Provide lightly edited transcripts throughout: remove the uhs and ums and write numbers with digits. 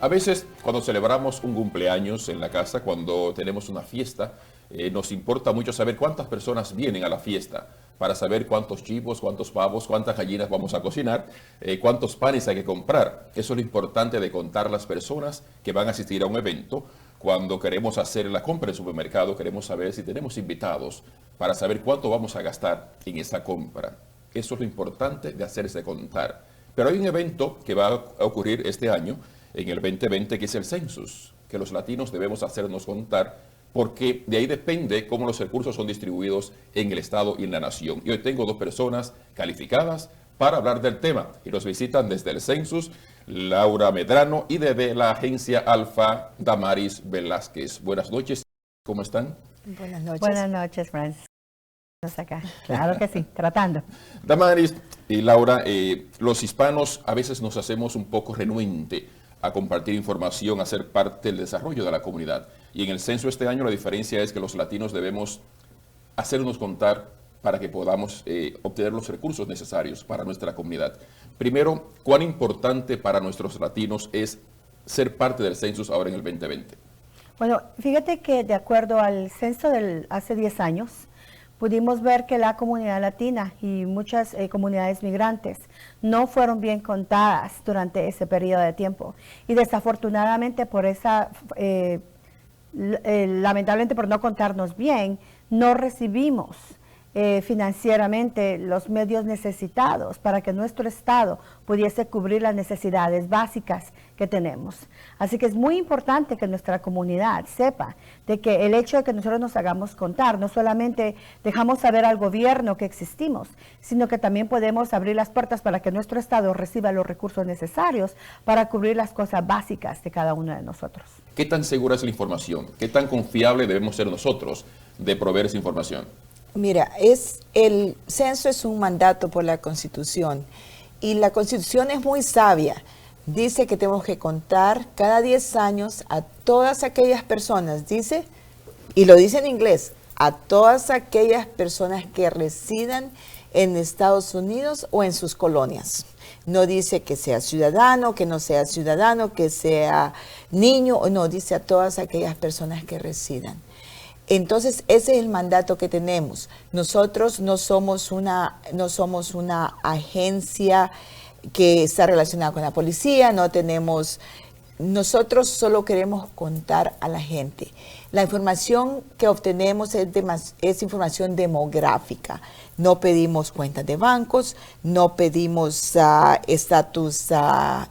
A veces cuando celebramos un cumpleaños en la casa, cuando tenemos una fiesta, nos importa mucho saber cuántas personas vienen a la fiesta, para saber cuántos chivos, cuántos pavos, cuántas gallinas vamos a cocinar, cuántos panes hay que comprar. Eso es lo importante de contar las personas que van a asistir a un evento. Cuando queremos hacer la compra en el supermercado, queremos saber si tenemos invitados para saber cuánto vamos a gastar en esa compra. Eso es lo importante de hacerse contar. Pero hay un evento que va a ocurrir este año, en el 2020, que es el census, que los latinos debemos hacernos contar, porque de ahí depende cómo los recursos son distribuidos en el Estado y en la nación. Y hoy tengo dos personas calificadas para hablar del tema y nos visitan desde el census, Laura Medrano, y desde la agencia Alfa, Damaris Velázquez. Buenas noches, ¿cómo están? Buenas noches. Buenas noches, Francis. Acá. Claro que sí, tratando. Damaris y Laura, los hispanos a veces nos hacemos un poco renuentes a compartir información, a ser parte del desarrollo de la comunidad. Y en el censo este año la diferencia es que los latinos debemos hacernos contar para que podamos obtener los recursos necesarios para nuestra comunidad. Primero, ¿cuán importante para nuestros latinos es ser parte del censo ahora en el 2020? Bueno, fíjate que de acuerdo al censo del hace 10 años, pudimos ver que la comunidad latina y muchas comunidades migrantes no fueron bien contadas durante ese periodo de tiempo. Y desafortunadamente por esa, lamentablemente por no contarnos bien, no recibimos financieramente los medios necesitados para que nuestro Estado pudiese cubrir las necesidades básicas que tenemos. Así que es muy importante que nuestra comunidad sepa de que el hecho de que nosotros nos hagamos contar, no solamente dejamos saber al gobierno que existimos, sino que también podemos abrir las puertas para que nuestro Estado reciba los recursos necesarios para cubrir las cosas básicas de cada uno de nosotros. ¿Qué tan segura es la información? ¿Qué tan confiable debemos ser nosotros de proveer esa información? Mira, el censo es un mandato por la Constitución y la Constitución es muy sabia. Dice que tenemos que contar cada 10 años a todas aquellas personas, dice, y lo dice en inglés, a todas aquellas personas que residan en Estados Unidos o en sus colonias. No dice que sea ciudadano, que no sea ciudadano, que sea niño, no, dice a todas aquellas personas que residan. Entonces, ese es el mandato que tenemos. Nosotros no somos una agencia que está relacionada con la policía, nosotros solo queremos contar a la gente. La información que obtenemos es información demográfica. No pedimos cuentas de bancos, no pedimos estatus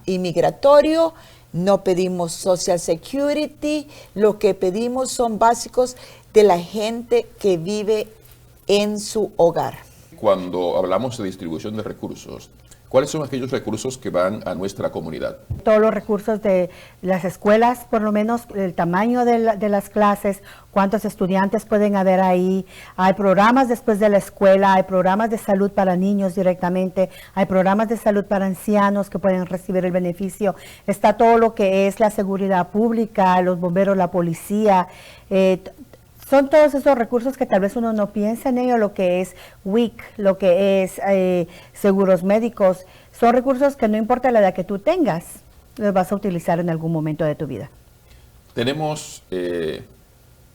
inmigratorio, no pedimos Social Security, lo que pedimos son básicos de la gente que vive en su hogar. Cuando hablamos de distribución de recursos, ¿cuáles son aquellos recursos que van a nuestra comunidad? Todos los recursos de las escuelas, por lo menos el tamaño de las clases, cuántos estudiantes pueden haber ahí. Hay programas después de la escuela, hay programas de salud para niños directamente, hay programas de salud para ancianos que pueden recibir el beneficio. Está todo lo que es la seguridad pública, los bomberos, la policía. Son todos esos recursos que tal vez uno no piensa en ello, lo que es WIC, lo que es seguros médicos. Son recursos que no importa la edad que tú tengas, los vas a utilizar en algún momento de tu vida. Tenemos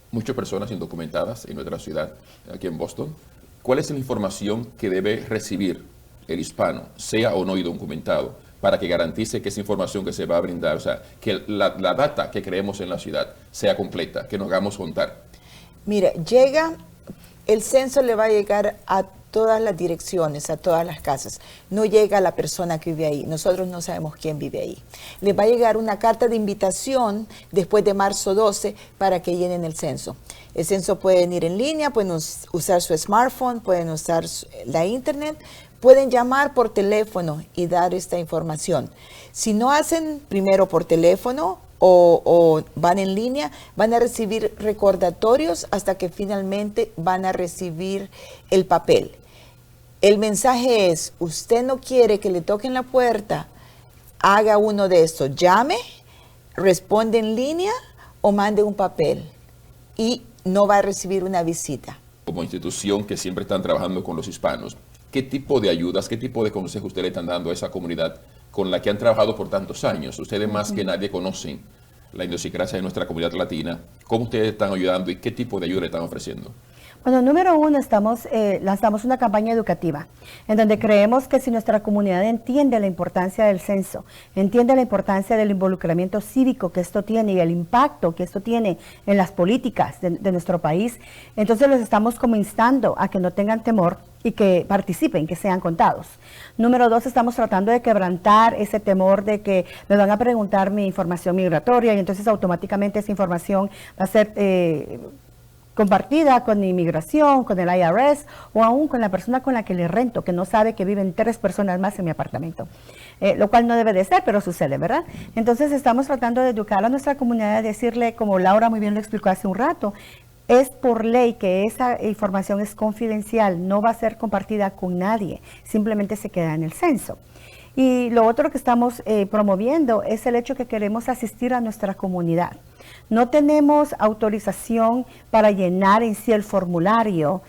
muchas personas indocumentadas en nuestra ciudad, aquí en Boston. ¿Cuál es la información que debe recibir el hispano, sea o no indocumentado, para que garantice que esa información que se va a brindar, o sea, que la data que creemos en la ciudad sea completa, que nos hagamos contar? Mira, el censo le va a llegar a todas las direcciones, a todas las casas. No llega a la persona que vive ahí. Nosotros no sabemos quién vive ahí. Les va a llegar una carta de invitación después de marzo 12 para que llenen el censo. El censo pueden ir en línea, pueden usar su smartphone, pueden usar la internet, pueden llamar por teléfono y dar esta información. Si no hacen primero por teléfono o van en línea, van a recibir recordatorios hasta que finalmente van a recibir el papel. El mensaje es, usted no quiere que le toquen la puerta, haga uno de estos, llame, responde en línea o mande un papel y no va a recibir una visita. Como institución que siempre están trabajando con los hispanos, ¿Qué tipo de ayudas, qué tipo de consejos ustedes le están dando a esa comunidad con la que han trabajado por tantos años? Ustedes más que nadie conocen la idiosincrasia de nuestra comunidad latina. ¿Cómo ustedes están ayudando y qué tipo de ayuda le están ofreciendo? Bueno, número uno, lanzamos una campaña educativa en donde creemos que si nuestra comunidad entiende la importancia del censo, entiende la importancia del involucramiento cívico que esto tiene y el impacto que esto tiene en las políticas de nuestro país, entonces los estamos como instando a que no tengan temor y que participen, que sean contados. Número dos, estamos tratando de quebrantar ese temor de que me van a preguntar mi información migratoria y entonces automáticamente esa información va a ser compartida con inmigración, con el IRS o aún con la persona con la que le rento, que no sabe que viven 3 personas más en mi apartamento. Lo cual no debe de ser, pero sucede, ¿verdad? Entonces estamos tratando de educar a nuestra comunidad, de decirle, como Laura muy bien lo explicó hace un rato, es por ley que esa información es confidencial, no va a ser compartida con nadie, simplemente se queda en el censo. Y lo otro que estamos promoviendo es el hecho que queremos asistir a nuestra comunidad. No tenemos autorización para llenar en sí el formulario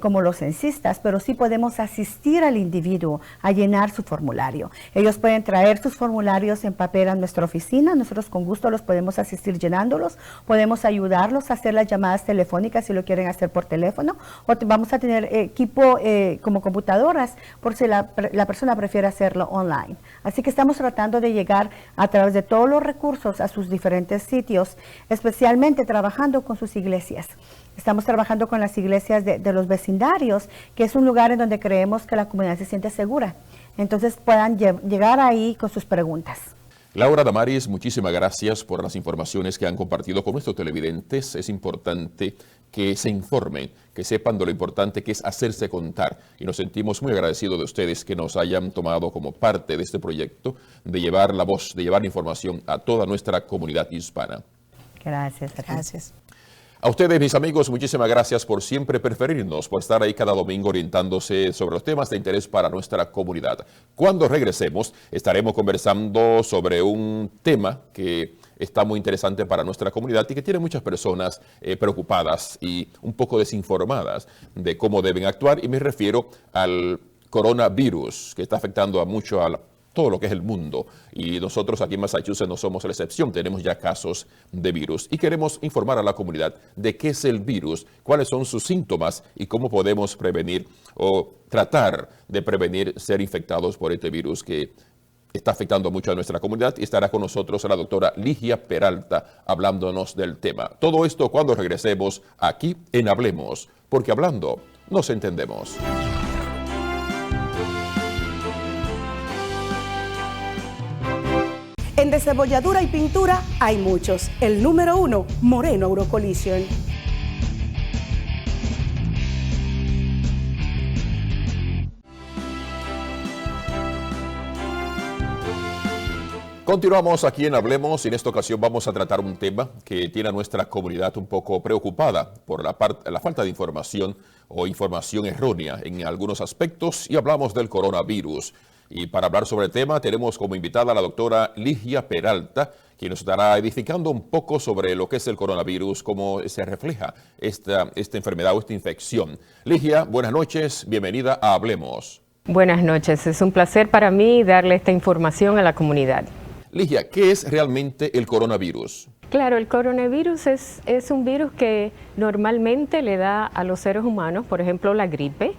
como los censistas, pero sí podemos asistir al individuo a llenar su formulario. Ellos pueden traer sus formularios en papel a nuestra oficina, nosotros con gusto los podemos asistir llenándolos, podemos ayudarlos a hacer las llamadas telefónicas si lo quieren hacer por teléfono, o vamos a tener equipo como computadoras por si la persona prefiere hacerlo online. Así que estamos tratando de llegar a través de todos los recursos a sus diferentes sitios, especialmente trabajando con sus iglesias. Estamos trabajando con las iglesias de los vecindarios, que es un lugar en donde creemos que la comunidad se siente segura. Entonces puedan llegar ahí con sus preguntas. Laura Damaris, muchísimas gracias por las informaciones que han compartido con nuestros televidentes. Es importante que se informen, que sepan de lo importante que es hacerse contar. Y nos sentimos muy agradecidos de ustedes que nos hayan tomado como parte de este proyecto de llevar la voz, de llevar la información a toda nuestra comunidad hispana. Gracias. Gracias. A ustedes, mis amigos, muchísimas gracias por siempre preferirnos, por estar ahí cada domingo orientándose sobre los temas de interés para nuestra comunidad. Cuando regresemos, estaremos conversando sobre un tema que está muy interesante para nuestra comunidad y que tiene muchas personas preocupadas y un poco desinformadas de cómo deben actuar. Y me refiero al coronavirus, que está afectando a mucho todo lo que es el mundo, y nosotros aquí en Massachusetts no somos la excepción, tenemos ya casos de virus y queremos informar a la comunidad de qué es el virus, cuáles son sus síntomas y cómo podemos prevenir o tratar de prevenir ser infectados por este virus que está afectando mucho a nuestra comunidad. Y estará con nosotros la doctora Ligia Peralta hablándonos del tema. Todo esto cuando regresemos aquí en Hablemos, porque hablando nos entendemos. En desembolladura y pintura hay muchos. El número 1, Moreno Eurocollision. Continuamos aquí en Hablemos y en esta ocasión vamos a tratar un tema que tiene a nuestra comunidad un poco preocupada por la falta de información o información errónea en algunos aspectos, y hablamos del coronavirus. Y para hablar sobre el tema tenemos como invitada a la doctora Ligia Peralta, quien nos estará edificando un poco sobre lo que es el coronavirus, cómo se refleja esta enfermedad o esta infección. Ligia, buenas noches, bienvenida a Hablemos. Buenas noches, es un placer para mí darle esta información a la comunidad. Ligia, ¿qué es realmente el coronavirus? Claro, el coronavirus es un virus que normalmente le da a los seres humanos, por ejemplo, la gripe.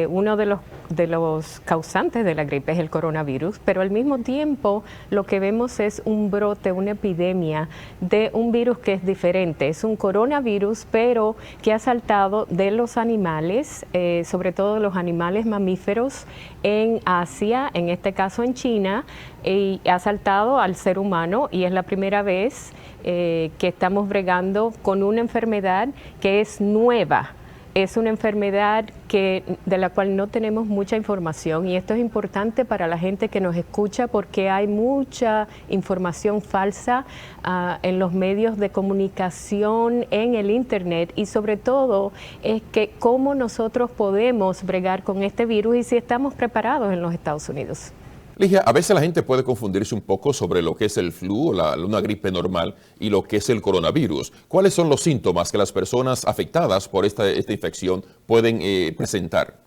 Uno de los causantes de la gripe es el coronavirus, pero al mismo tiempo lo que vemos es un brote, una epidemia de un virus que es diferente. Es un coronavirus, pero que ha saltado de los animales, sobre todo los animales mamíferos en Asia, en este caso en China, y ha saltado al ser humano, y es la primera vez que estamos bregando con una enfermedad que es nueva. Es una enfermedad de la cual no tenemos mucha información, y esto es importante para la gente que nos escucha porque hay mucha información falsa en los medios de comunicación, en el internet, y sobre todo es que cómo nosotros podemos bregar con este virus y si estamos preparados en los Estados Unidos. Ligia, a veces la gente puede confundirse un poco sobre lo que es el flu, una gripe normal, y lo que es el coronavirus. ¿Cuáles son los síntomas que las personas afectadas por esta infección pueden presentar?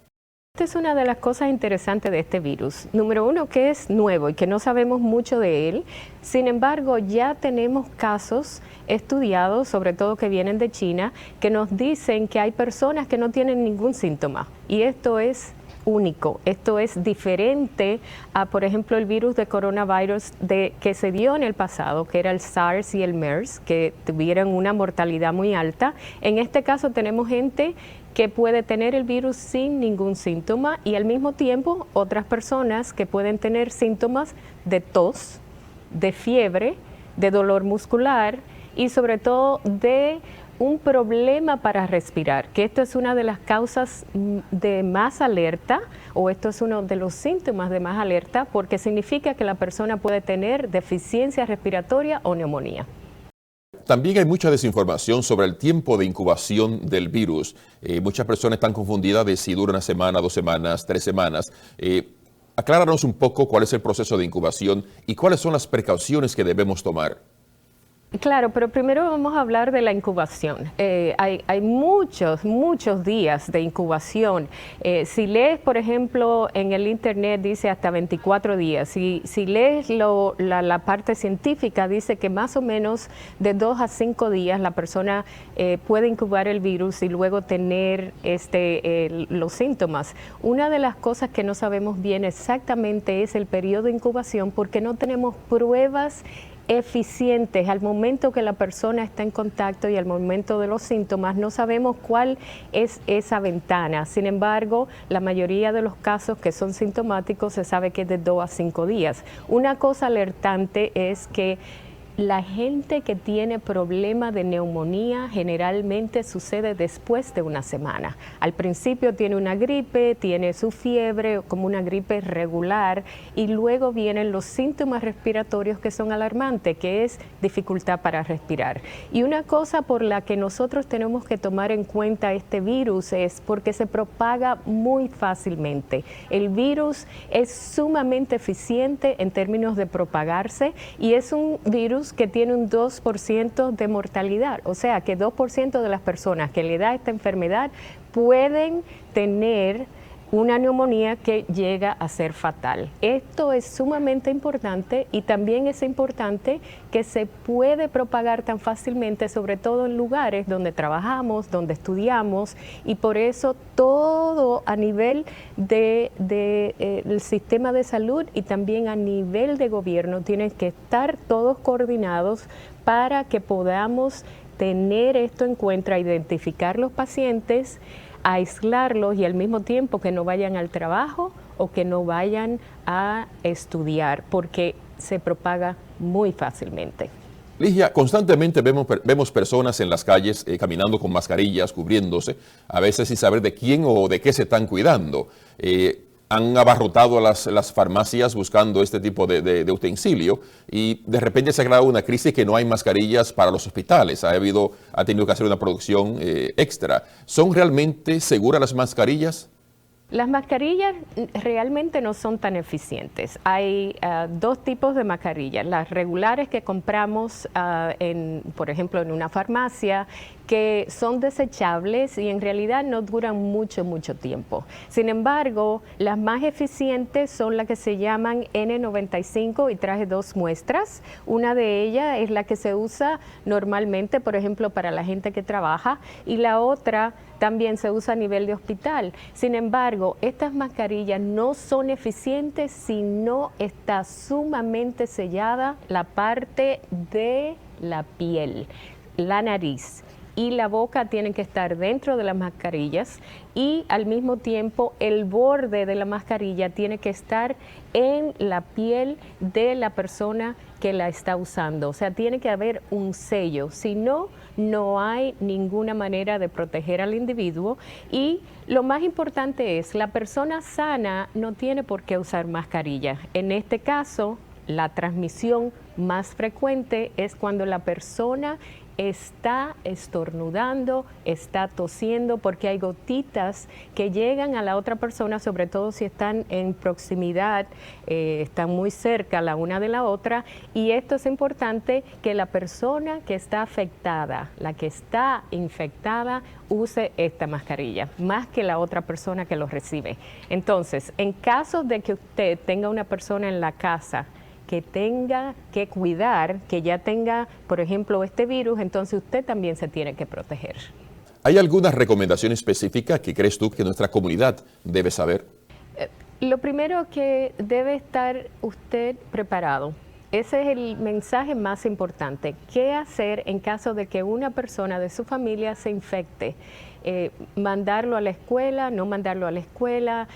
Esta es una de las cosas interesantes de este virus. Número uno, que es nuevo y que no sabemos mucho de él. Sin embargo, ya tenemos casos estudiados, sobre todo que vienen de China, que nos dicen que hay personas que no tienen ningún síntoma. Y esto es único, esto es diferente a, por ejemplo, el virus de coronavirus que se dio en el pasado, que era el SARS y el MERS, que tuvieron una mortalidad muy alta. En este caso tenemos gente que puede tener el virus sin ningún síntoma y al mismo tiempo otras personas que pueden tener síntomas de tos, de fiebre, de dolor muscular y sobre todo de un problema para respirar, que esto es una de las causas de más alerta, o esto es uno de los síntomas de más alerta, porque significa que la persona puede tener deficiencia respiratoria o neumonía. También hay mucha desinformación sobre el tiempo de incubación del virus. Muchas personas están confundidas de si dura una semana, 2 semanas, 3 semanas. Acláranos un poco cuál es el proceso de incubación y cuáles son las precauciones que debemos tomar. Claro, pero primero vamos a hablar de la incubación. Hay muchos días de incubación. Si lees, por ejemplo, en el internet dice hasta 24 días. Si lees la parte científica, dice que más o menos de 2 a 5 días la persona puede incubar el virus y luego tener los síntomas. Una de las cosas que no sabemos bien exactamente es el periodo de incubación porque no tenemos pruebas eficientes al momento que la persona está en contacto y al momento de los síntomas. No sabemos cuál es esa ventana. Sin embargo, la mayoría de los casos que son sintomáticos se sabe que es de 2 a 5 días. Una cosa alertante es que la gente que tiene problema de neumonía generalmente sucede después de una semana. Al principio tiene una gripe, tiene su fiebre, como una gripe regular, y luego vienen los síntomas respiratorios que son alarmantes, que es dificultad para respirar. Y una cosa por la que nosotros tenemos que tomar en cuenta este virus es porque se propaga muy fácilmente. El virus es sumamente eficiente en términos de propagarse y es un virus que tiene un 2% de mortalidad, o sea que 2% de las personas que le da esta enfermedad pueden tener una neumonía que llega a ser fatal. Esto es sumamente importante y también es importante que se puede propagar tan fácilmente, sobre todo en lugares donde trabajamos, donde estudiamos, y por eso todo a nivel del sistema de salud y también a nivel de gobierno tienen que estar todos coordinados para que podamos tener esto en cuenta, identificar los pacientes, aislarlos y al mismo tiempo que no vayan al trabajo o que no vayan a estudiar, porque se propaga muy fácilmente. Ligia, constantemente vemos personas en las calles caminando con mascarillas, cubriéndose, a veces sin saber de quién o de qué se están cuidando. Han abarrotado las farmacias buscando este tipo de utensilio y de repente se ha creado una crisis que no hay mascarillas para los hospitales. Ha tenido que hacer una producción extra. ¿Son realmente seguras las mascarillas? Las mascarillas realmente no son tan eficientes. Hay 2 tipos de mascarillas. Las regulares que compramos, por ejemplo, en una farmacia, que son desechables y en realidad no duran mucho tiempo. Sin embargo, las más eficientes son las que se llaman N95 y traje 2 muestras. Una de ellas es la que se usa normalmente, por ejemplo, para la gente que trabaja, y la otra también se usa a nivel de hospital. Sin embargo, estas mascarillas no son eficientes si no está sumamente sellada la parte de la piel, la nariz y la boca tienen que estar dentro de las mascarillas y al mismo tiempo el borde de la mascarilla tiene que estar en la piel de la persona que la está usando. O sea, tiene que haber un sello, si no, no hay ninguna manera de proteger al individuo. Y lo más importante es, la persona sana no tiene por qué usar mascarilla. En este caso, la transmisión más frecuente es cuando la persona está estornudando, está tosiendo, porque hay gotitas que llegan a la otra persona, sobre todo si están en proximidad, están muy cerca la una de la otra, y esto es importante que la persona que está afectada, la que está infectada, use esta mascarilla, más que la otra persona que lo recibe. Entonces, en caso de que usted tenga una persona en la casa que tenga que cuidar, que ya tenga, por ejemplo, este virus, entonces usted también se tiene que proteger. ¿Hay alguna recomendación específica que crees tú que nuestra comunidad debe saber? Lo primero que debe estar usted preparado. Ese es el mensaje más importante. ¿Qué hacer en caso de que una persona de su familia se infecte? Mandarlo a la escuela, no mandarlo a la escuela,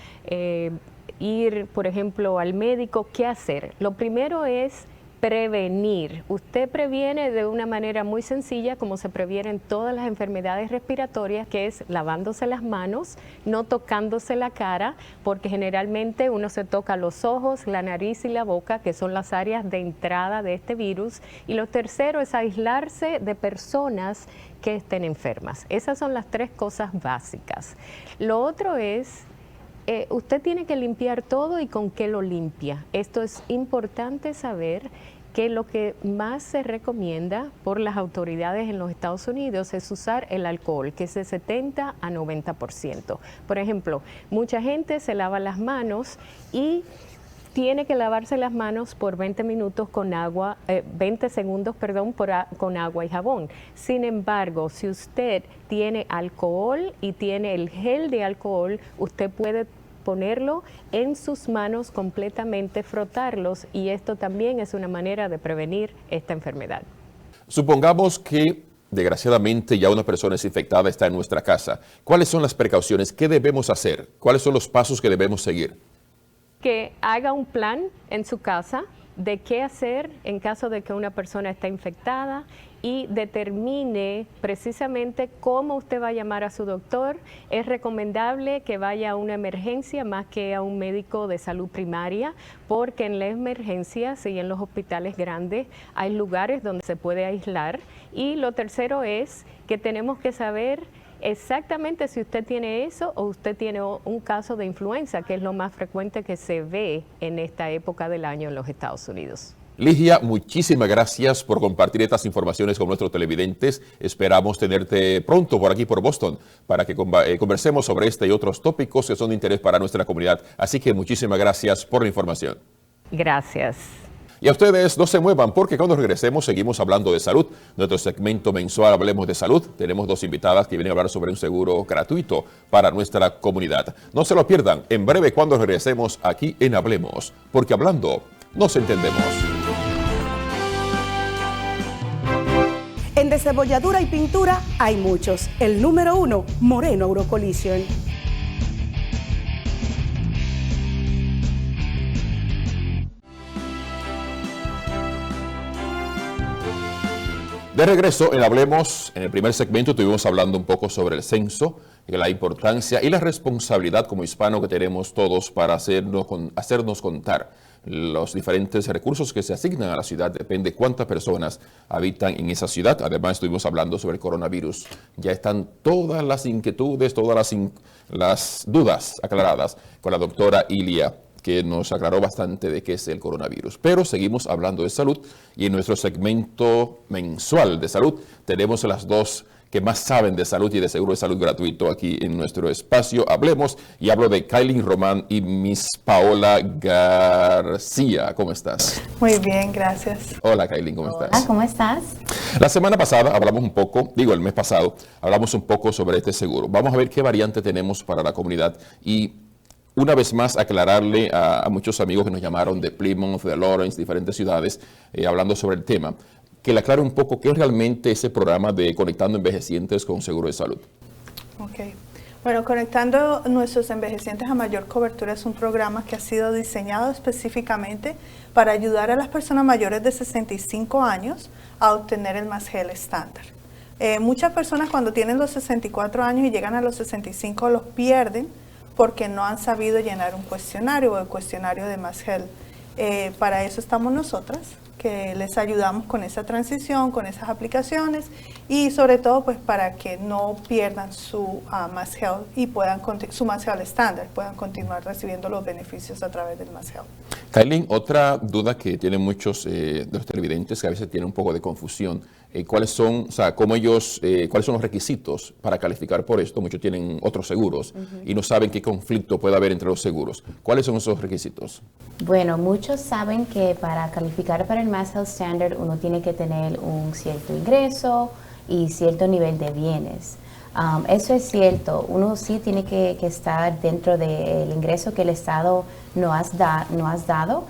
ir, por ejemplo, al médico. ¿Qué hacer? Lo primero es prevenir. Usted previene de una manera muy sencilla, como se previenen todas las enfermedades respiratorias, que es lavándose las manos, no tocándose la cara, porque generalmente uno se toca los ojos, la nariz y la boca, que son las áreas de entrada de este virus. Y lo tercero es aislarse de personas que estén enfermas. Esas son las tres cosas básicas. Lo otro es usted tiene que limpiar todo, y con qué lo limpia. Esto es importante saber, que lo que más se recomienda por las autoridades en los Estados Unidos es usar el alcohol, que es de 70 a 90%. Por ejemplo, mucha gente se lava las manos y tiene que lavarse las manos por 20 minutos con agua, 20 segundos, perdón, con agua y jabón. Sin embargo, si usted tiene alcohol y tiene el gel de alcohol, usted puede ponerlo en sus manos completamente, frotarlos, y esto también es una manera de prevenir esta enfermedad. Supongamos que desgraciadamente ya una persona es infectada, está en nuestra casa. ¿Cuáles son las precauciones? ¿Qué debemos hacer? ¿Cuáles son los pasos que debemos seguir? Que haga un plan en su casa de qué hacer en caso de que una persona esté infectada, y determine precisamente cómo usted va a llamar a su doctor. Es recomendable que vaya a una emergencia más que a un médico de salud primaria, porque en las emergencias y en los hospitales grandes hay lugares donde se puede aislar. Y lo tercero es que tenemos que saber exactamente si usted tiene eso o usted tiene un caso de influenza, que es lo más frecuente que se ve en esta época del año en los Estados Unidos. Ligia, muchísimas gracias por compartir estas informaciones con nuestros televidentes. Esperamos tenerte pronto por aquí, por Boston, para que conversemos sobre este y otros tópicos que son de interés para nuestra comunidad. Así que muchísimas gracias por la información. Gracias. Y a ustedes no se muevan, porque cuando regresemos seguimos hablando de salud. Nuestro segmento mensual Hablemos de Salud. Tenemos dos invitadas que vienen a hablar sobre un seguro gratuito para nuestra comunidad. No se lo pierdan en breve cuando regresemos aquí en Hablemos, porque hablando nos entendemos. En desembolladura y pintura hay muchos. El número 1, Moreno Aurocollision. De regreso en Hablemos, en el primer segmento estuvimos hablando un poco sobre el censo, la importancia y la responsabilidad como hispanos que tenemos todos para hacernos contar los diferentes recursos que se asignan a la ciudad. Depende cuántas personas habitan en esa ciudad. Además estuvimos hablando sobre el coronavirus. Ya están todas las inquietudes, todas las dudas aclaradas con la doctora Ilia, que nos aclaró bastante de qué es el coronavirus. Pero seguimos hablando de salud, y en nuestro segmento mensual de salud tenemos las dos que más saben de salud y de seguro de salud gratuito aquí en nuestro espacio. Hablemos, y hablo de Kailin Román y Miss Paola García. ¿Cómo estás? Muy bien, gracias. Hola Kailin, ¿cómo estás? Hola, ¿cómo estás? La semana pasada hablamos un poco, el mes pasado, hablamos un poco sobre este seguro. Vamos a ver qué variante tenemos para la comunidad, y una vez más aclararle a muchos amigos que nos llamaron de Plymouth, de Lawrence, diferentes ciudades, hablando sobre el tema, que le aclare un poco qué es realmente ese programa de Conectando Envejecientes con Seguro de Salud. Ok. Bueno, Conectando Nuestros Envejecientes a Mayor Cobertura es un programa que ha sido diseñado específicamente para ayudar a las personas mayores de 65 años a obtener el Masgel estándar. Muchas personas cuando tienen los 64 años y llegan a los 65 los pierden porque no han sabido llenar un cuestionario o el cuestionario de Masgel. Para eso estamos nosotras, que les ayudamos con esa transición, con esas aplicaciones y sobre todo pues para que no pierdan su Mass Health y puedan su Mass Health estándar, puedan continuar recibiendo los beneficios a través del Mass Health. Kailin, otra duda que tienen muchos de los televidentes, que a veces tienen un poco de confusión, ¿cuáles son, o sea, cuáles son los requisitos para calificar por esto? Muchos tienen otros seguros y no saben qué conflicto puede haber entre los seguros. ¿Cuáles son esos requisitos? Bueno, muchos saben que para calificar para el Mass Health Standard uno tiene que tener un cierto ingreso y cierto nivel de bienes. Eso es cierto, uno sí tiene que estar dentro del ingreso que el Estado no has dado,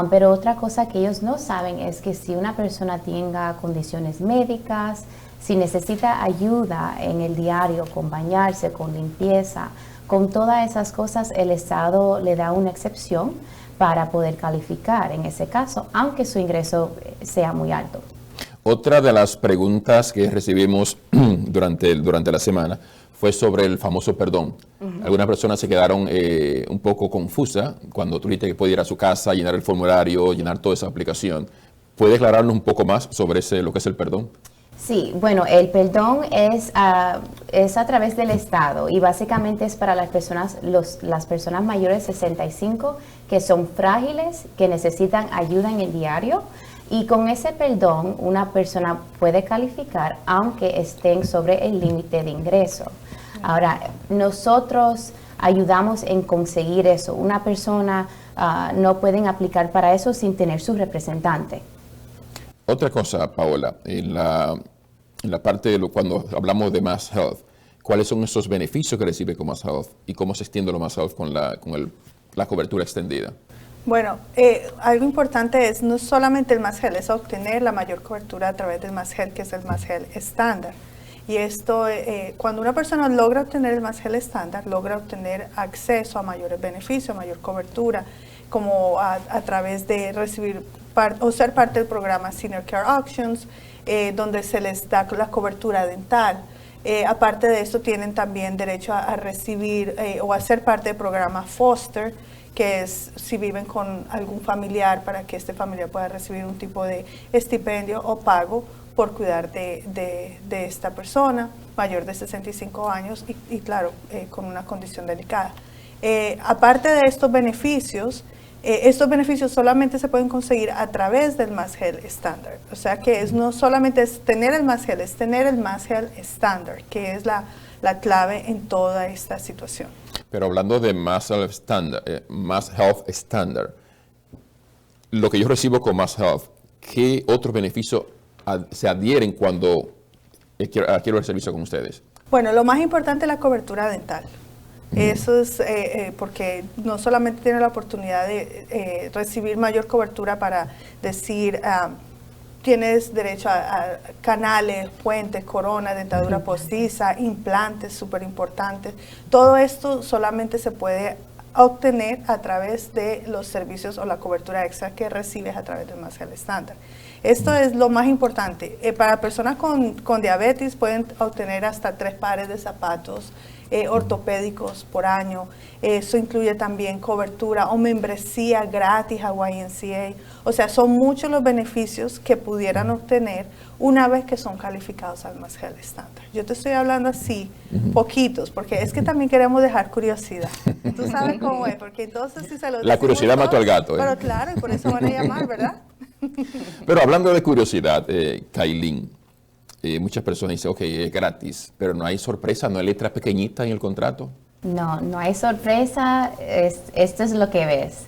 pero otra cosa que ellos no saben es que si una persona tenga condiciones médicas, si necesita ayuda en el diario con bañarse, con limpieza, con todas esas cosas, el Estado le da una excepción para poder calificar en ese caso, aunque su ingreso sea muy alto. Otra de las preguntas que recibimos durante la semana fue sobre el famoso perdón. Algunas personas se quedaron un poco confusas cuando tú dijiste que podía ir a su casa, llenar el formulario, llenar toda esa aplicación. ¿Puede aclararnos un poco más sobre lo que es el perdón? Sí, bueno, el perdón es a través del Estado y básicamente es para las personas mayores de 65 que son frágiles, que necesitan ayuda en el diario. Y con ese perdón, una persona puede calificar aunque estén sobre el límite de ingreso. Ahora, nosotros ayudamos en conseguir eso. Una persona no puede aplicar para eso sin tener su representante. Otra cosa, Paola, en la parte de cuando hablamos de Mass Health, ¿cuáles son esos beneficios que recibe con Mass Health y cómo se extiende lo Mass Health con la cobertura extendida? Bueno, algo importante es no solamente el Mass Health, es obtener la mayor cobertura a través del Mass Health, que es el Mass Health estándar. Y esto, cuando una persona logra obtener el Mass Health estándar, logra obtener acceso a mayores beneficios, a mayor cobertura, como a través de recibir o ser parte del programa Senior Care Options, donde se les da la cobertura dental. Aparte de eso, tienen también derecho a recibir o a ser parte del programa Foster, que es si viven con algún familiar, para que este familiar pueda recibir un tipo de estipendio o pago por cuidar de esta persona mayor de 65 años y claro, con una condición delicada. Aparte de estos beneficios solamente se pueden conseguir a través del Mass Health Standard. O sea que no solamente es tener el Mass Health, es tener el Mass Health Standard, que es la clave en toda esta situación. Pero hablando de Mass Health Standard, lo que yo recibo con Mass Health, ¿qué otros beneficios se adhieren cuando adquiero el servicio con ustedes? Bueno, lo más importante es la cobertura dental. Eso es porque no solamente tiene la oportunidad de recibir mayor cobertura para decir, tienes derecho a canales, puentes, corona, dentadura postiza, implantes súper importantes. Todo esto solamente se puede obtener a través de los servicios o la cobertura extra que recibes a través del Mass Health estándar. Esto es lo más importante. Para personas con diabetes pueden obtener hasta 3 pares de zapatos ortopédicos por año. Eso incluye también cobertura o membresía gratis a YMCA. O sea, son muchos los beneficios que pudieran obtener una vez que son calificados al Mass Health estándar. Yo te estoy hablando así, poquitos, porque es que también queremos dejar curiosidad. Tú sabes cómo es, porque entonces si se lo La curiosidad mató al gato. Pero claro, y por eso van a llamar, ¿verdad? Pero hablando de curiosidad, Kailin, muchas personas dicen, ok, es gratis, pero no hay sorpresa, no hay letra pequeñita en el contrato. No hay sorpresa, esto es lo que ves.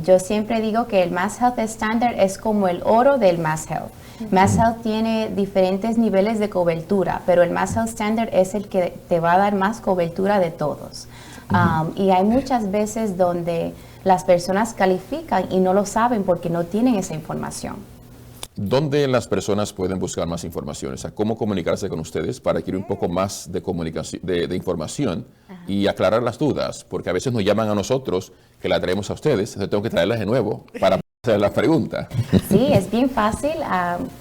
Yo siempre digo que el Mass Health Standard es como el oro del Mass Health. Mass Health tiene diferentes niveles de cobertura, pero el Mass Health Standard es el que te va a dar más cobertura de todos. Y hay muchas veces donde las personas califican y no lo saben porque no tienen esa información. ¿Dónde las personas pueden buscar más información? O sea, ¿cómo comunicarse con ustedes para adquirir un poco más de comunicación, de información y aclarar las dudas? Porque a veces nos llaman a nosotros, que la traemos a ustedes, entonces tengo que traerlas de nuevo para hacer las preguntas. Sí, es bien fácil.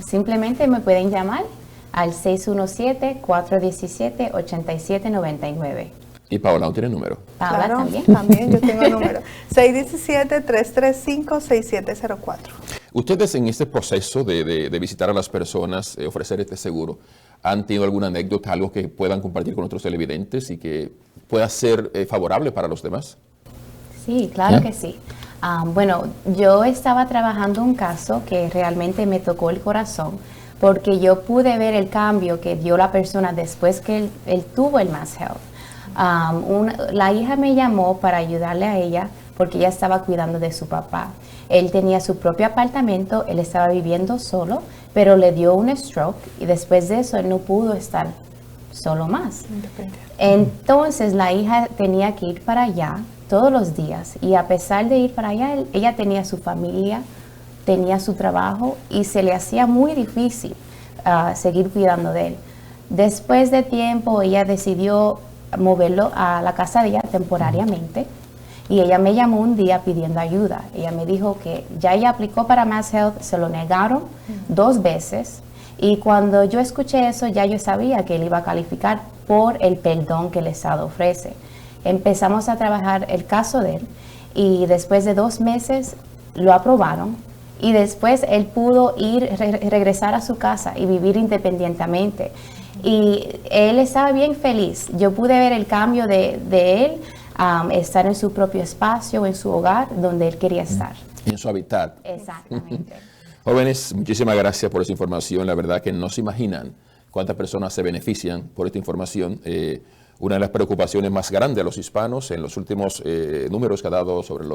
Simplemente me pueden llamar al 617-417-8799. ¿Y Paola no tiene número? Paola Claro, también. también yo tengo el número. 617-335-6704. Ustedes en este proceso de visitar a las personas, ofrecer este seguro, ¿han tenido alguna anécdota, algo que puedan compartir con nuestros televidentes y que pueda ser favorable para los demás? Sí, claro que sí. Bueno, yo estaba trabajando un caso que realmente me tocó el corazón porque yo pude ver el cambio que dio la persona después que él tuvo el Mass Health. La hija me llamó para ayudarle a ella porque ella estaba cuidando de su papá. Él tenía su propio apartamento, él estaba viviendo solo, pero le dio un stroke y después de eso él no pudo estar solo más. Entonces la hija tenía que ir para allá todos los días y a pesar de ir para allá, ella tenía su familia, tenía su trabajo y se le hacía muy difícil seguir cuidando de él. Después de tiempo ella decidió moverlo a la casa de ella temporariamente y ella me llamó un día pidiendo ayuda. Ella me dijo que ya ella aplicó para Mass Health, se lo negaron 2 veces y cuando yo escuché eso ya yo sabía que él iba a calificar por el perdón que el Estado ofrece. Empezamos a trabajar el caso de él y después de 2 meses lo aprobaron y después él pudo regresar a su casa y vivir independientemente. Y él estaba bien feliz. Yo pude ver el cambio de él, estar en su propio espacio, en su hogar, donde él quería estar. En su hábitat. Exactamente. Jóvenes, muchísimas gracias por esa información. La verdad que no se imaginan cuántas personas se benefician por esta información. Una de las preocupaciones más grandes de los hispanos en los últimos números que ha dado sobre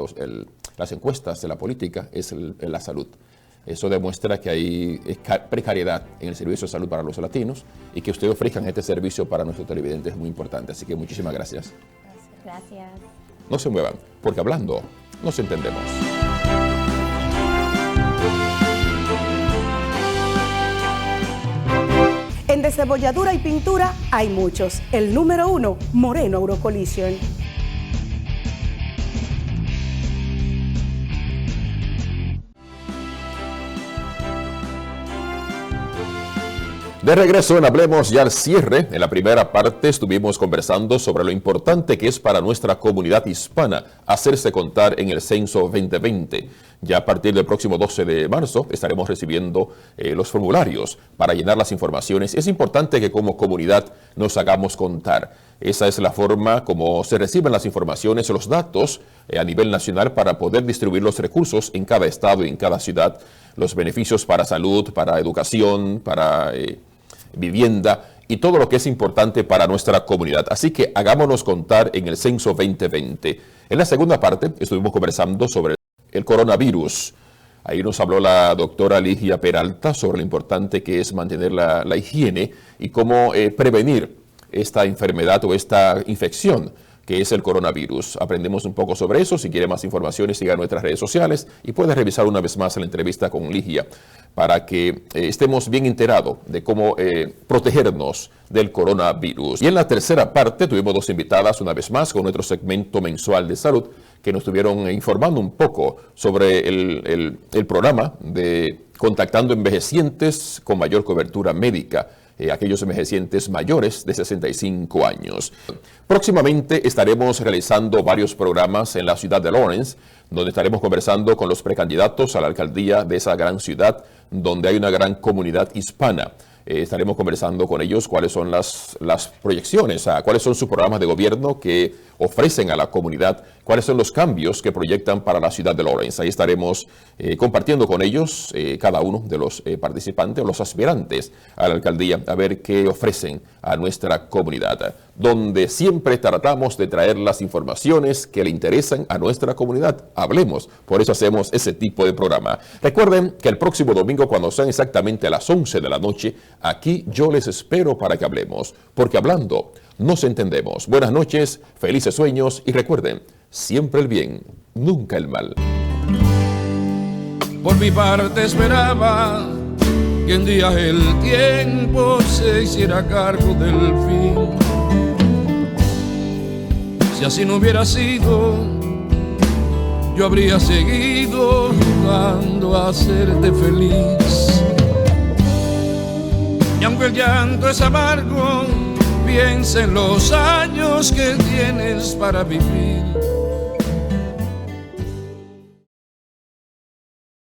las encuestas de la política es la salud. Eso demuestra que hay precariedad en el servicio de salud para los latinos y que ustedes ofrezcan este servicio para nuestros televidentes es muy importante. Así que muchísimas gracias. Gracias. No se muevan, porque hablando nos entendemos. En desembolladura y pintura hay muchos. El número 1, Moreno Eurocollision. De regreso en Hablemos ya al cierre, en la primera parte estuvimos conversando sobre lo importante que es para nuestra comunidad hispana hacerse contar en el Censo 2020. Ya a partir del próximo 12 de marzo estaremos recibiendo los formularios para llenar las informaciones. Es importante que como comunidad nos hagamos contar. Esa es la forma como se reciben las informaciones, los datos a nivel nacional para poder distribuir los recursos en cada estado y en cada ciudad, los beneficios para salud, para educación, para vivienda y todo lo que es importante para nuestra comunidad. Así que hagámonos contar en el Censo 2020. En la segunda parte estuvimos conversando sobre el coronavirus. Ahí nos habló la doctora Ligia Peralta sobre lo importante que es mantener la higiene y cómo prevenir esta enfermedad o esta infección que es el coronavirus. Aprendemos un poco sobre eso. Si quiere más informaciones, siga nuestras redes sociales y puede revisar una vez más la entrevista con Ligia para que estemos bien enterados de cómo protegernos del coronavirus. Y en la tercera parte tuvimos 2 invitadas una vez más con nuestro segmento mensual de salud que nos estuvieron informando un poco sobre el programa de Contactando Envejecientes con mayor cobertura médica. Aquellos envejecientes mayores de 65 años. Próximamente estaremos realizando varios programas en la ciudad de Lawrence, donde estaremos conversando con los precandidatos a la alcaldía de esa gran ciudad, donde hay una gran comunidad hispana. Estaremos conversando con ellos cuáles son las proyecciones, cuáles son sus programas de gobierno que ofrecen a la comunidad, cuáles son los cambios que proyectan para la ciudad de Lawrence. Ahí estaremos compartiendo con ellos, cada uno de los participantes o los aspirantes a la alcaldía, a ver qué ofrecen a nuestra comunidad, donde siempre tratamos de traer las informaciones que le interesan a nuestra comunidad. Hablemos, por eso hacemos ese tipo de programa. Recuerden que el próximo domingo, cuando sean exactamente a las 11 de la noche, aquí yo les espero para que hablemos, porque hablando nos entendemos. Buenas noches, felices sueños y recuerden, siempre el bien, nunca el mal. Por mi parte esperaba que un día el tiempo se hiciera cargo del fin. Si así no hubiera sido, yo habría seguido jugando a hacerte feliz. Y aunque el llanto es amargo, piensa en los años que tienes para vivir.